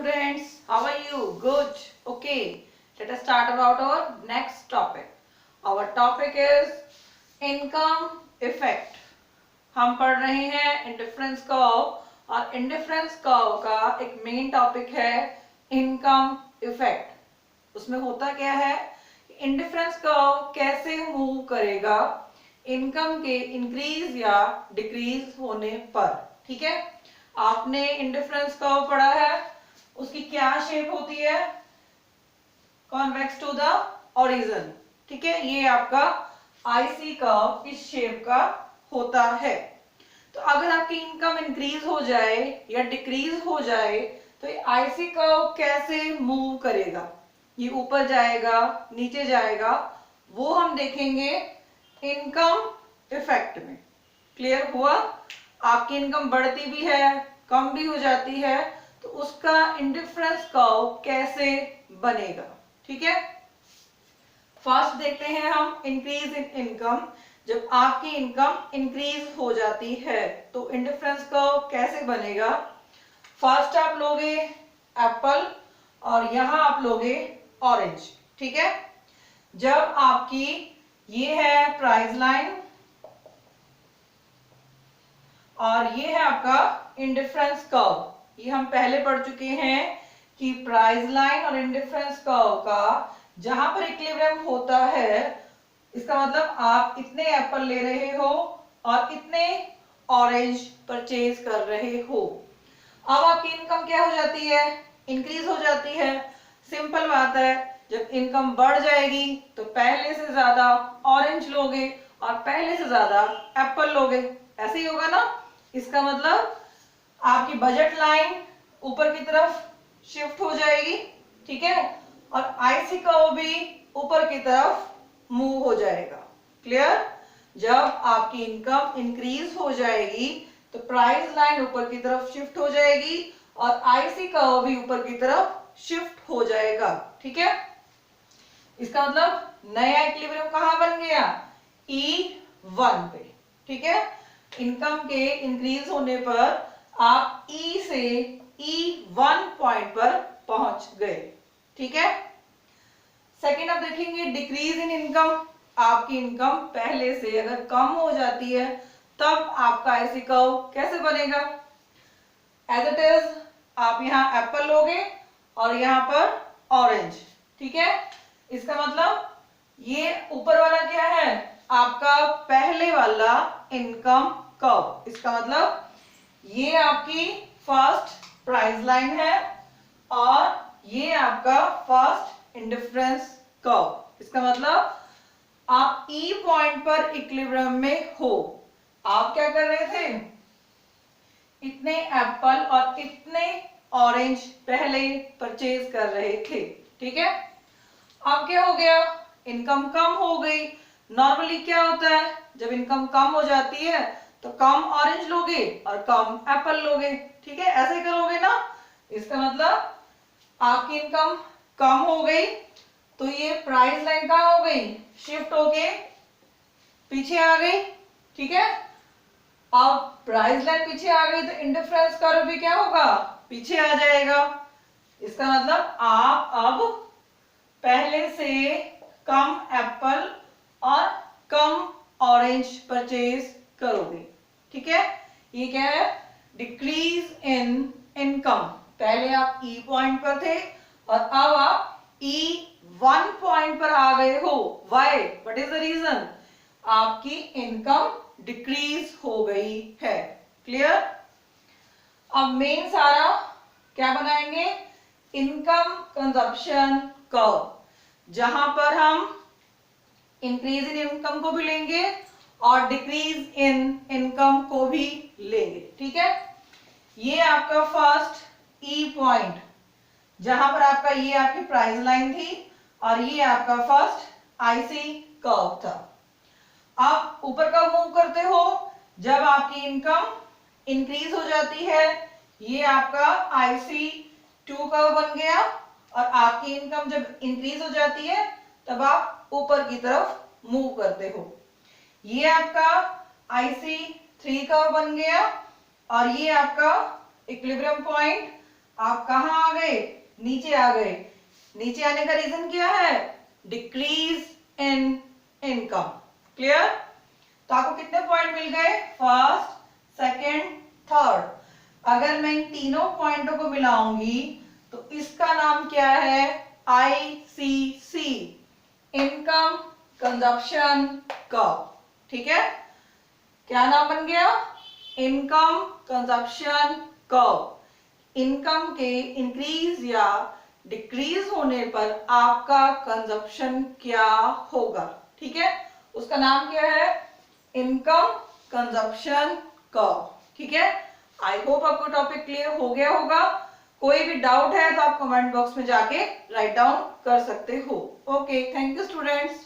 students, how are you? Good. Okay. Let us start about our next topic. Our topic is income effect. हम पढ़ रहे हैं indifference curve और indifference curve का एक main topic है इनकम इफेक्ट। उसमें होता क्या है, इंडिफरेंस कर्व कैसे मूव करेगा इनकम के इंक्रीज या डिक्रीज होने पर। ठीक है, आपने इंडिफरेंस कर्व पढ़ा है, उसकी क्या शेप होती है, कॉन्वेक्स टू द ओरिजिन। ठीक है, ये आपका आईसी कर्व इस शेप का होता है। तो अगर आपकी इनकम इंक्रीज हो जाए या डिक्रीज हो जाए तो ये आईसी कर्व कैसे मूव करेगा, ये ऊपर जाएगा नीचे जाएगा, वो हम देखेंगे इनकम इफेक्ट में। क्लियर हुआ? आपकी इनकम बढ़ती भी है कम भी हो जाती है तो उसका इंडिफरेंस कर्व कैसे बनेगा। ठीक है, फर्स्ट देखते हैं हम इंक्रीज इन इनकम। जब आपकी इनकम इंक्रीज हो जाती है तो इंडिफरेंस कर्व कैसे बनेगा। फर्स्ट आप लोगे एप्पल और यहां आप लोगे ऑरेंज। ठीक है, जब आपकी ये है प्राइस लाइन और ये है आपका इंडिफरेंस कर्व। ये हम पहले पढ़ चुके हैं कि प्राइस लाइन और इंडिफरेंस कर्व का जहां पर इक्विलिब्रियम होता है, इसका मतलब आप इतने एप्पल ले रहे हो और इतने ऑरेंज परचेज कर रहे हो। अब आपकी इनकम क्या हो जाती है, इंक्रीज हो जाती है। सिंपल बात है, जब इनकम बढ़ जाएगी तो पहले से ज्यादा ऑरेंज लोगे और पहले से ज्यादा एप्पल लोगे, ऐसे ही होगा ना। इसका मतलब आपकी बजट लाइन ऊपर की तरफ शिफ्ट हो जाएगी। ठीक है, और आईसी कर्व भी ऊपर की तरफ मूव हो जाएगा। क्लियर? जब आपकी इनकम इंक्रीज हो जाएगी तो प्राइस लाइन ऊपर की तरफ शिफ्ट हो जाएगी और आईसी कर्व भी ऊपर की तरफ शिफ्ट हो जाएगा। ठीक है, इसका मतलब नया इक्विलिब्रियम कहां बन गया, E1 पे। ठीक है, इनकम के इंक्रीज होने पर आप E से E1 पॉइंट पर पहुंच गए। ठीक है, सेकेंड आप देखेंगे डिक्रीज इन इनकम। आपकी इनकम पहले से अगर कम हो जाती है तब आपका आईसी कर्व कैसे बनेगा। एज इट इज आप यहाँ एप्पल लोगे और यहाँ पर ऑरेंज। ठीक है, इसका मतलब ये ऊपर वाला क्या है, आपका पहले वाला इनकम कर्व। इसका मतलब ये आपकी फर्स्ट प्राइस लाइन है और ये आपका फर्स्ट इंडिफरेंस कर्व। इसका मतलब आप ई पॉइंट पर इक्विलिब्रियम में हो। आप क्या कर रहे थे, इतने एप्पल और इतने ऑरेंज पहले परचेज कर रहे थे। ठीक है, अब क्या हो गया, इनकम कम हो गई। नॉर्मली क्या होता है, जब इनकम कम हो जाती है तो कम ऑरेंज लोगे और कम एप्पल लोगे। ठीक है, ऐसे करोगे ना। इसका मतलब आपकी इनकम कम हो गई तो ये प्राइस लाइन कहां हो गई, शिफ्ट होके पीछे आ गई। ठीक है, अब प्राइस लाइन पीछे आ गई तो इंडिफरेंस कर्व भी क्या होगा, पीछे आ जाएगा। इसका मतलब आप अब पहले से कम एप्पल और कम ऑरेंज परचेज करोगे। ठीक है, ये क्या है, डिक्रीज इन इनकम। पहले आप ई पॉइंट पर थे और अब आप E1 पॉइंट पर आ गए हो। Why, what is the reason, आपकी इनकम डिक्रीज हो गई है। क्लियर? अब मेन सारा क्या बनाएंगे, इनकम कंजप्शन कर्व, जहां पर हम इंक्रीज इन इनकम को भी लेंगे और डिक्रीज इन इनकम को भी लेंगे। ठीक है, ये आपका फर्स्ट ई पॉइंट जहां पर आपका ये आपकी प्राइस लाइन थी और ये आपका फर्स्ट आईसी कर्व था। आप ऊपर का मूव करते हो जब आपकी इनकम इंक्रीज हो जाती है, ये आपका IC2 कर्व बन गया और आपकी इनकम जब इंक्रीज हो जाती है तब आप ऊपर की तरफ मूव करते हो। ये आपका IC3 कर्व बन गया और ये आपका इक्विलिब्रियम पॉइंट आप कहाँ आ गए, नीचे आ गए। नीचे आने का रीजन क्या है, डिक्रीज इन इनकम। क्लियर? तो आपको कितने पॉइंट मिल गए, फर्स्ट, सेकंड, थर्ड। अगर मैं इन तीनों पॉइंटों को मिलाऊंगी तो इसका नाम क्या है, ICC, इनकम कंजप्शन कर्व। ठीक है, क्या नाम बन गया, इनकम कंजप्शन कर्व। इनकम के इंक्रीज या डिक्रीज होने पर आपका कंजप्शन क्या होगा। ठीक है, उसका नाम क्या है, इनकम कंजप्शन कर्व। ठीक है, आई होप आपको टॉपिक क्लियर हो गया होगा। कोई भी डाउट है तो आप कमेंट बॉक्स में जाके राइट डाउन कर सकते हो। Okay, thank you students.